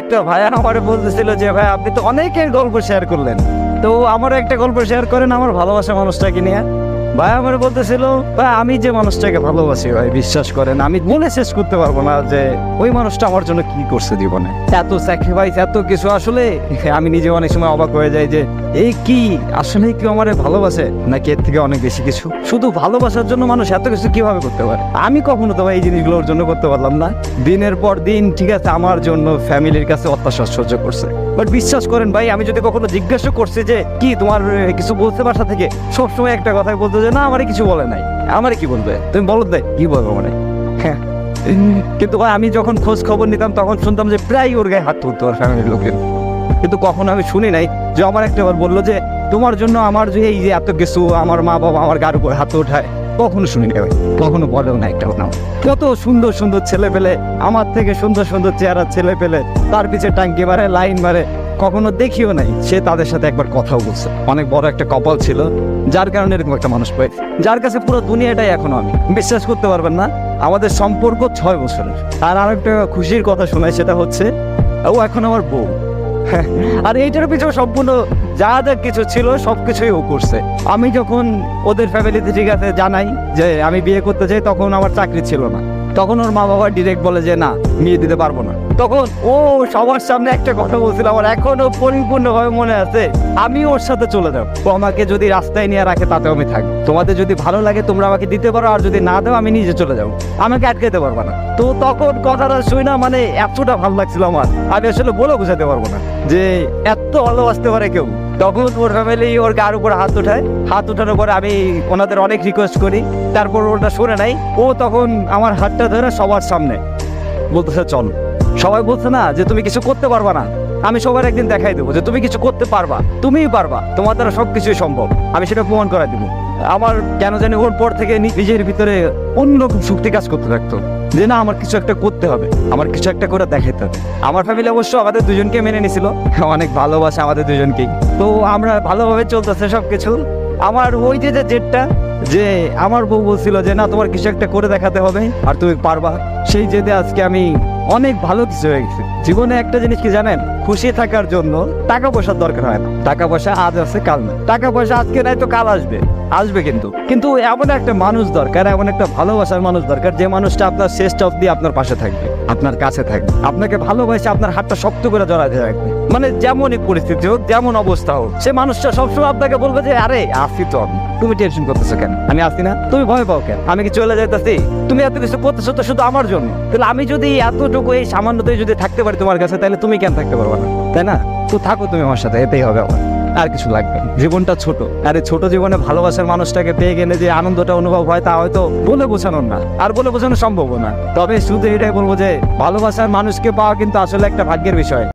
একটা ভাই আমার বলতেছিল যে ভাই আপনি তো অনেকের গল্প শেয়ার করলেন, তো আমারও একটা গল্প শেয়ার করেন আমার ভালোবাসা মানুষটাকে নিয়ে। ভাই আমার বলতেছিল ভাই আমি যে মানুষটাকে ভালোবাসি ভাই বিশ্বাস করেন আমি বলে শেষ করতে পারবো না যে ওই মানুষটা আমার জন্য কি করছে জীবনে, এত স্যাক্রিফাইস এত কিছু। আসলে আমি নিজে অনেক সময় অবাক হয়ে যাই যে এই কি আসলে কেউ আমার ভালোবাসে নাকি এর থেকে অনেক বেশি কিছু। শুধু ভালোবাসার জন্য মানুষ এত কিছু কিভাবে করতে পারে? আমি কখনো তো ভাই এই জিনিসগুলোর জন্য করতে পারলাম না। দিনের পর দিন ঠিক আছে আমার জন্য ফ্যামিলির কাছে অত্যাচার সহ্য করছে, বাট বিশ্বাস করেন ভাই আমি যদি কখনো জিজ্ঞাসা করছি যে কি তোমার কিছু বলতে বাসা থেকে, সবসময় একটা কথাই বলতো যে না আমারে কিছু বলে নাই। আমারে কি বলবে? তুমি বলো দেয় কি বলবো মানে। কিন্তু ভাই আমি যখন খোঁজ খবর নিতাম তখন শুনতাম যে প্রায় ওর গায়ে হাত তুলতো ওর ফ্যামিলির লোকের, কিন্তু কখনো আমি শুনি নাই যে আমার একটা বার বললো যে তোমার জন্য আমার যে এই যে এত কিছু আমার মা বাবা আমার গার উপর হাত ওঠায়, কখনো শুনি নাই ভাই, কখনো বলেও না একটা নাম। কত সুন্দর সুন্দর ছেলে পেলে, আমার থেকে সুন্দর সুন্দর চেহারা ছেলে পেলে তার পিছে টাঙ্কি মারে লাইন মারে, কখনো দেখিও নাই সে তাদের সাথে একবার কথাও বলছে। অনেক বড় একটা কপাল ছিল যার কারণে এরকম একটা মানুষ পাই, যার কাছে পুরো দুনিয়াটাই এখন আমি। বিশ্বাস করতে পারবেন না আমাদের সম্পর্ক 6 বছরের। আর আরেকটা খুশির কথা শোনাই, সেটা হচ্ছে ও এখন আমার বউ। আর এইটার পিছনে সম্পূর্ণ যা যা কিছু ছিল সবকিছুই ও করছে। আমি যখন ওদের ফ্যামিলিতে ঠিক আছে জানাই যে আমি বিয়ে করতে চাই, তখন আমার চাকরি ছিল না, তখন ওর মা বাবা ডিরেক্ট বলে যে না বিয়ে দিতে পারবো না। তখন ও সবার সামনে একটা কথা বলছিল আমার এখনো পরিপূর্ণভাবে মনে আছে, আমি ওর সাথে চলে যাবো, ও আমাকে যদি রাস্তায় নিয়ে রাখে তাতেও আমি থাকবো, তোমাদের যদি ভালো লাগে তোমরা আমাকে দিতে পারো, আর যদি না দাও আমি নিজে চলে যাবো, আমাকে আটকাতে পারবো না। তো তখন কথাটা শুই না মানে এতটা ভালো লাগছিল আমার, আমি আসলে বলে বোঝাতে পারবো না যে এত ভালোবাসতে পারে কেউ। তখন ওর ফ্যামিলি ওর গার উপর হাত উঠায়, হাত উঠানোর পরে আমি ওনাদের অনেক রিকোয়েস্ট করি, তারপর ওটা শুনে নাই। ও তখন আমার হাতটা ধরে সবার সামনে বলতেছে চল। সবাই বলছে না যে তুমি কিছু করতে পারবা না, আমি সবার একদিন দেখাই দেবো যে তুমি কিছু করতে পারবা, তুমিই পারবা, তোমার দ্বারা সবকিছুই সম্ভব, আমি সেটা প্রমাণ করাই দেবো। আমার কেন জানি ওর পর থেকে নিজের ভিতরে অন্যরকম শক্তি কাজ করতে থাকতো যে না আমার কিছু একটা করতে হবে, আমার কিছু একটা করে দেখাতে হবে। আমার ফ্যামিলি অবশ্য আমাদের দুজনকে মেনে নিছিল, অনেক ভালোবাসা আমাদের দুজনকেই, তো আমরা ভালোভাবে চলতেছে সবকিছু। আমার ওই যে জেদটা যে আমার বউ বলছিল যে না তোমার কিছু একটা করে দেখাতে হবে আর তুমি পারবা, সেই জেদে আজকে আমি অনেক ভালো কিছু হয়ে গেছে জীবনে। একটা জিনিস কি জানেন, খুশি থাকার জন্য টাকা পয়সার দরকার হয় না। টাকা পয়সা আজ আছে কাল না, টাকা পয়সা আজকে নাই তো কাল আসবে, আসবে কিন্তু এমন একটা মানুষ দরকার, এমন একটা ভালোবাসার মানুষ দরকার যে মানুষটা আপনার শেষটা অবধি আপনার পাশে থাকবে, আপনার কাছে থাকবে, আপনাকে ভালোবাসে আপনার হাতটা শক্ত করে জড়াতে রাখবে। মানে যেমনই পরিস্থিতি হোক যেমন অবস্থা হোক, সে মানুষটা সবসময় আপনাকে বলবে যে আরে আসি তো আমি, তুমি টেনশন করতেছো কেন, আমি আসি না, তুমি ভয় পাও কেন, আমি কি চলে যাইতেছি, তুমি এত কিছু করতেছো তো শুধু আমার জন্য, তাহলে আমি যদি এতটুকু এই সামান্যতেই যদি থাকতে পারি তোমার কাছে, তাহলে তুমি কেন থাকতে পারবে না, তাই না? তো থাকো তুমি আমার সাথে, এটাই হবে আমার, আর কিছু লাগবে না। জীবনটা ছোট, আর এই ছোট জীবনে ভালোবাসার মানুষটাকে পেয়ে গেলে যে আনন্দটা অনুভব হয় তা হয়তো বলে বোঝানোর না, আর বলে বোঝানো সম্ভব না। তবে শুধু এটাই বলবো যে ভালোবাসার মানুষকে পাওয়া কিন্তু আসলে একটা ভাগ্যের বিষয়।